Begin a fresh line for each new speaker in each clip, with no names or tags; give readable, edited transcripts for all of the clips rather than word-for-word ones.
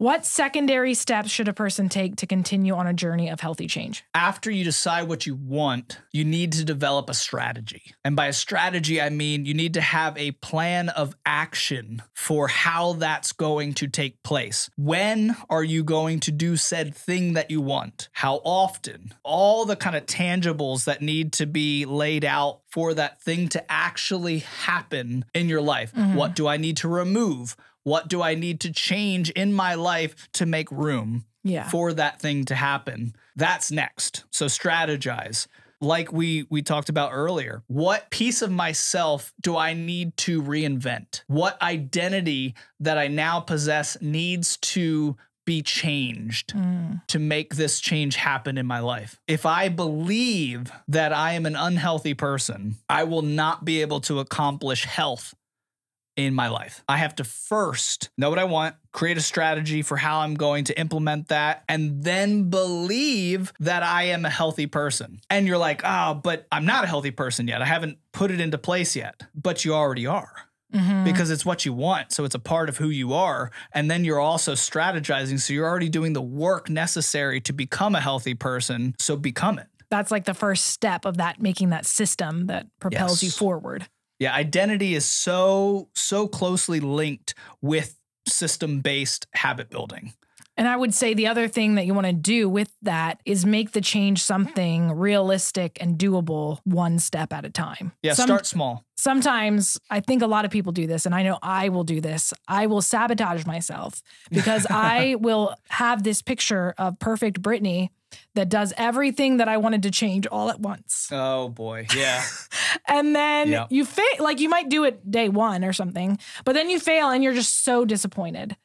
What secondary steps should a person take to continue on a journey of healthy change?
After you decide what you want, you need to develop a strategy. And by a strategy, I mean you need to have a plan of action for how that's going to take place. When are you going to do said thing that you want? How often? All the kind of tangibles that need to be laid out for that thing to actually happen in your life. What do I need to remove? What do I need to change in my life to make room for that thing to happen? That's next. So strategize. Like we talked about earlier, what piece of myself do I need to reinvent? What identity that I now possess needs to be changed to make this change happen in my life? If I believe that I am an unhealthy person, I will not be able to accomplish health in my life. I have to first know what I want, create a strategy for how I'm going to implement that, and then believe that I am a healthy person. And you're like, oh, but I'm not a healthy person yet. I haven't put it into place yet. But you already are. Because it's what you want. So it's a part of who you are. And then you're also strategizing. So you're already doing the work necessary to become a healthy person. So become it.
That's like the first step of that, making that system that propels you forward.
Yeah, identity is so closely linked with system-based habit building.
And I would say the other thing that you want to do with that is make the change something realistic and doable one step at a time.
Yeah, start small.
Sometimes I think a lot of people do this, and I know I will do this. I will sabotage myself because I will have this picture of perfect Brittany that does everything that I wanted to change all at once.
Oh boy, yeah.
And then you fail, like you might do it day one or something, but then you fail and you're just so disappointed.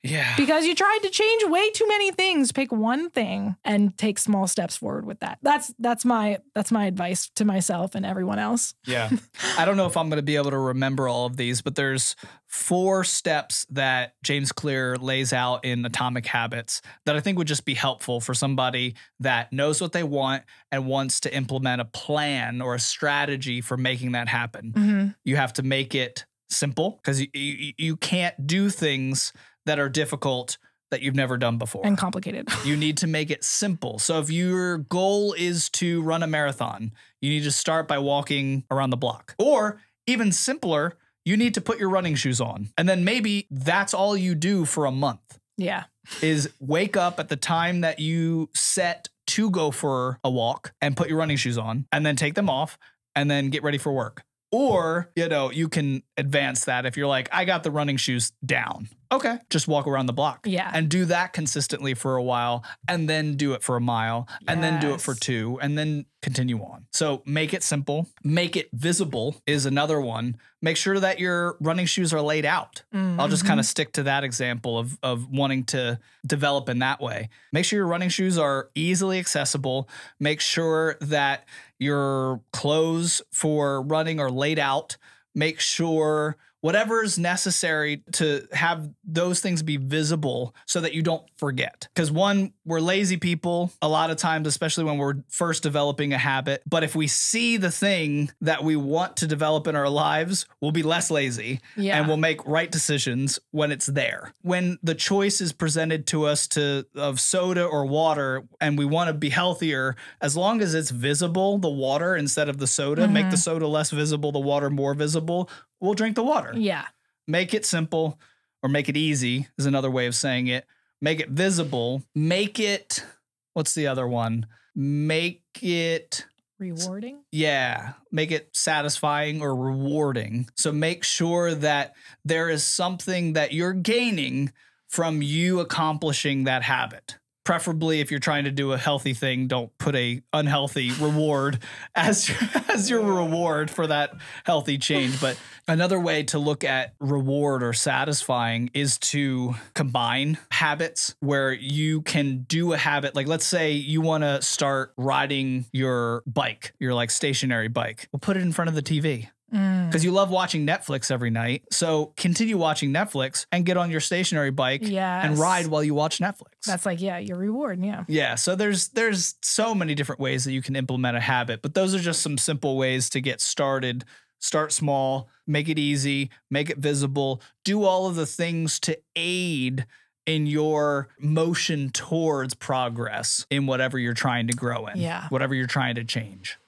Yeah.
Because you tried to change way too many things. Pick one thing and take small steps forward with that. That's my advice to myself and everyone else.
Yeah. I don't know if I'm going to be able to remember all of these, but there's 4 steps that James Clear lays out in Atomic Habits that I think would just be helpful for somebody that knows what they want and wants to implement a plan or a strategy for making that happen. You have to make it simple because you can't do things that are difficult that you've never done before.
And complicated.
You need to make it simple. So if your goal is to run a marathon, you need to start by walking around the block. Or even simpler, you need to put your running shoes on. And then maybe that's all you do for a month.
Yeah.
Is wake up at the time that you set to go for a walk and put your running shoes on and then take them off and then get ready for work. Or, you know, you can advance that if you're like, I got the running shoes down. Okay, just walk around the block.
Yeah.
And do that consistently for a while and then do it for a mile and then do it for 2 and then continue on. So make it simple. Make it visible is another one. Make sure that your running shoes are laid out. I'll just kind of stick to that example of wanting to develop in that way. Make sure your running shoes are easily accessible. Make sure that your clothes for running are laid out. Make sure whatever is necessary to have those things be visible so that you don't forget. Because one, we're lazy people a lot of times, especially when we're first developing a habit. But if we see the thing that we want to develop in our lives, we'll be less lazy and we'll make right decisions when it's there. When the choice is presented to us of soda or water and we want to be healthier, as long as it's visible, the water instead of the soda, make the soda less visible, the water more visible, we'll drink the water.
Yeah.
Make it simple or make it easy is another way of saying it. Make it visible. Make it, what's the other one? Make it
rewarding.
Yeah. Make it satisfying or rewarding. So make sure that there is something that you're gaining from you accomplishing that habit. Preferably, if you're trying to do a healthy thing, don't put a unhealthy reward as your reward for that healthy change. But another way to look at reward or satisfying is to combine habits where you can do a habit. Like let's say you want to start riding your bike, your like stationary bike. Well, put it in front of the TV. Because you love watching Netflix every night. So continue watching Netflix and get on your stationary bike and ride while you watch Netflix.
That's like, your reward. Yeah.
Yeah. So there's so many different ways that you can implement a habit, but those are just some simple ways to get started. Start small, make it easy, make it visible, do all of the things to aid in your motion towards progress in whatever you're trying to grow in,
Yeah.
whatever you're trying to change.